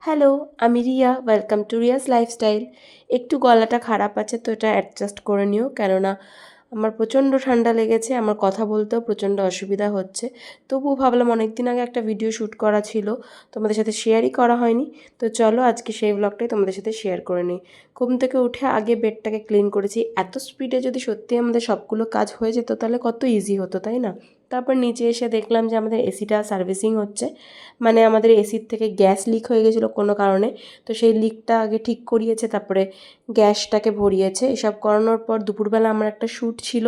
Hello, আমি Riya. Welcome to Riya's lifestyle. একটু গলাটা খারাপ আছে, তো এটা অ্যাডজাস্ট করে নিও, কেননা আমার প্রচণ্ড ঠান্ডা লেগেছে, আমার কথা বলতেও প্রচণ্ড অসুবিধা হচ্ছে। তবুও ভাবলাম অনেক দিন আগে একটা ভিডিও শ্যুট করা ছিল, তোমাদের সাথে শেয়ারই করা হয়নি। তো চলো আজকে সেই ব্লগটাই তোমাদের সাথে শেয়ার করে নিই। ঘুম থেকে উঠে আগে বেডটাকে ক্লিন করেছি। এত স্পিডে যদি সত্যি আমাদের সবগুলো কাজ হয়ে যেত তাহলে কত ইজি হতো, তাই না? তারপর নিচে এসে দেখলাম যে আমাদের এসিটা সার্ভিসিং হচ্ছে, মানে আমাদের এসির থেকে গ্যাস লিক হয়ে গেছিলো কোনো কারণে। তো সেই লিকটা আগে ঠিক করিয়েছে, তারপরে গ্যাসটাকে ভরিয়েছে। এসব করানোর পর দুপুরবেলা আমার একটা শ্যুট ছিল,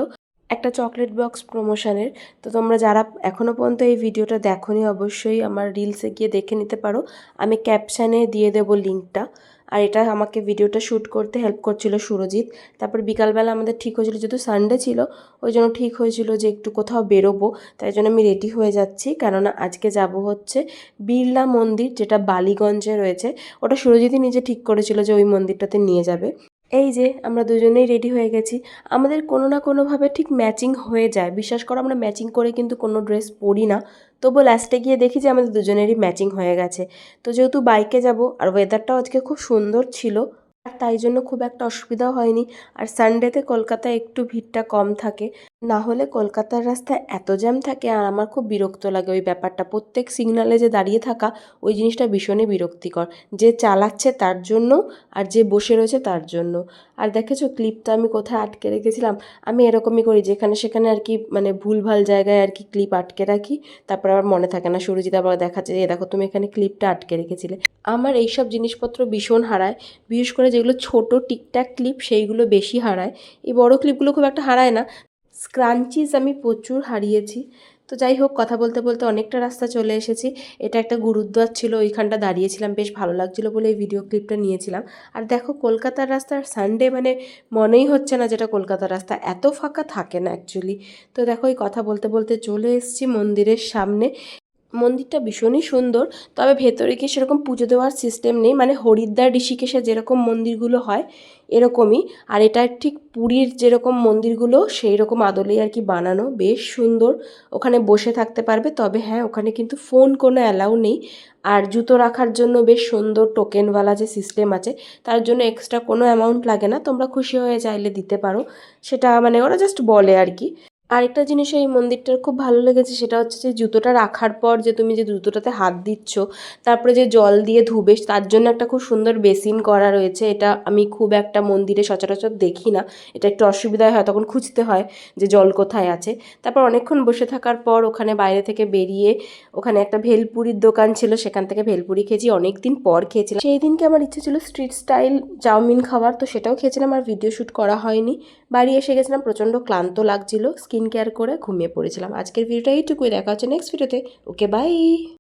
একটা চকলেট বক্স প্রমোশনের। তো তোমরা যারা এখনও পর্যন্ত এই ভিডিওটা দেখোনি অবশ্যই আমার রিলসে গিয়ে দেখে নিতে পারো, আমি ক্যাপশানে দিয়ে দেবো লিঙ্কটা। আর এটা আমাকে ভিডিওটা শ্যুট করতে হেল্প করছিল সুরজিৎ। তারপর বিকালবেলা আমাদের ঠিক হয়েছিল, যেহেতু সানডে ছিল ওই জন্য ঠিক হয়েছিল যে একটু কোথাও বেরোবো, তাই জন্য আমি রেডি হয়ে যাচ্ছি। কেননা আজকে যাব হচ্ছে বিড়লা মন্দির, যেটা বালিগঞ্জে রয়েছে। ওটা সুরজিৎই নিজে ঠিক করেছিল যে ওই মন্দিরটাতে নিয়ে যাবে। এই যে আমরা দুজনেই রেডি হয়ে গেছি। আমাদের কোনো না কোনোভাবে ঠিক ম্যাচিং হয়ে যায়, বিশ্বাস করো আমরা ম্যাচিং করে কিন্তু কোনো ড্রেস পরি না, তবু লাস্টে গিয়ে দেখি যে আমাদের দুজনেরই ম্যাচিং হয়ে গেছে। তো যেহেতু বাইকে যাব আর ওয়েদারটাও আজকে খুব সুন্দর ছিল, আর তাই জন্য খুব একটা অসুবিধাও হয়নি। আর সানডেতে কলকাতায় একটু ভিড়টা কম থাকে, না হলে কলকাতার রাস্তায় এত জ্যাম থাকে আর আমার খুব বিরক্ত লাগে ওই ব্যাপারটা। প্রত্যেক সিগনালে যে দাঁড়িয়ে থাকা, ওই জিনিসটা ভীষণই বিরক্তিকর, যে চালাচ্ছে তার জন্য আর যে বসে রয়েছে তার জন্য। আর দেখেছো ক্লিপটা আমি কোথায় আটকে রেখেছিলাম? আমি এরকমই করি, যেখানে সেখানে আর কি, মানে ভুলভাল জায়গায় আর কি ক্লিপ আটকে রাখি, তারপর আবার মনে থাকে না। সুরজিৎ আবার দেখাচ্ছে যে দেখো তুমি এখানে ক্লিপটা আটকে রেখেছিলে। আমার এইসব জিনিসপত্র ভীষণ হারায়, বিশেষ করে যেগুলো ছোট টিকটাক ক্লিপ সেইগুলো বেশি হারায়। এই বড় ক্লিপগুলো খুব একটা হারায় না। স্ক্রাঞ্চিজ আমি প্রচুর হারিয়েছি। তো যাই হোক, কথা বলতে বলতে অনেকটা রাস্তা চলে এসেছি। এটা একটা গুরুদ্বার ছিল, ওইখানটা দাঁড়িয়েছিলাম, বেশ ভালো লাগছিলো বলে এই ভিডিও ক্লিপটা নিয়েছিলাম। আর দেখো কলকাতার রাস্তার সানডে মানে মনেই হচ্ছে না যেটা কলকাতার রাস্তা, এত ফাঁকা থাকে না অ্যাকচুয়ালি। তো দেখো এই কথা বলতে বলতে চলে এসেছি মন্দিরের সামনে। মন্দিরটা ভীষণই সুন্দর, তবে ভেতরে গিয়ে সেরকম পুজো দেওয়ার সিস্টেম নেই, মানে হরিদ্বার ঋষিকেশে যেরকম মন্দিরগুলো হয় এরকমই। আর এটা ঠিক পুরীর যেরকম মন্দিরগুলো সেই রকম আদলেই আর কি বানানো, বেশ সুন্দর। ওখানে বসে থাকতে পারবে, তবে হ্যাঁ ওখানে কিন্তু ফোন কোনো অ্যালাউ নেই। আর জুতো রাখার জন্য বেশ সুন্দর টোকেনওয়ালা যে সিস্টেম আছে, তার জন্য এক্সট্রা কোনো অ্যামাউন্ট লাগে না, তোমরা খুশি হয়ে চাইলে দিতে পারো। সেটা মানে ওরা জাস্ট বলে আর কি। আরেকটা জিনিস এই মন্দিরটার খুব ভালো লেগেছে, সেটা হচ্ছে যে জুতোটা রাখার পর যে তুমি যে জুতোটাতে হাত দিচ্ছ, তারপরে যে জল দিয়ে ধুবে, তার জন্য একটা খুব সুন্দর বেসিন করা রয়েছে। এটা আমি খুব একটা মন্দিরে সচরাচর দেখি না, এটা একটু অসুবিধা হয়, তখন খুঁজতে হয় যে জল কোথায় আছে। তারপর অনেকক্ষণ বসে থাকার পর ওখানে বাইরে থেকে বেরিয়ে ওখানে একটা ভেলপুরির দোকান ছিল, সেখান থেকে ভেলপুরি খেয়েছি, অনেক দিন পর খেয়েছিলাম। সেই দিনকে আমার ইচ্ছে ছিল স্ট্রিট স্টাইল চাউমিন খাওয়ার, তো সেটাও খেয়েছিলাম, আর ভিডিও শ্যুট করা হয়নি। বাড়ি এসে গেছিলাম, প্রচণ্ড ক্লান্ত লাগছিল, স্কিন কেয়ার করে ঘুমিয়ে পড়েছিলাম। আজকের ভিডিওটা এইটুকুই, দেখা হচ্ছে নেক্সট ভিডিওতে। Okay bye.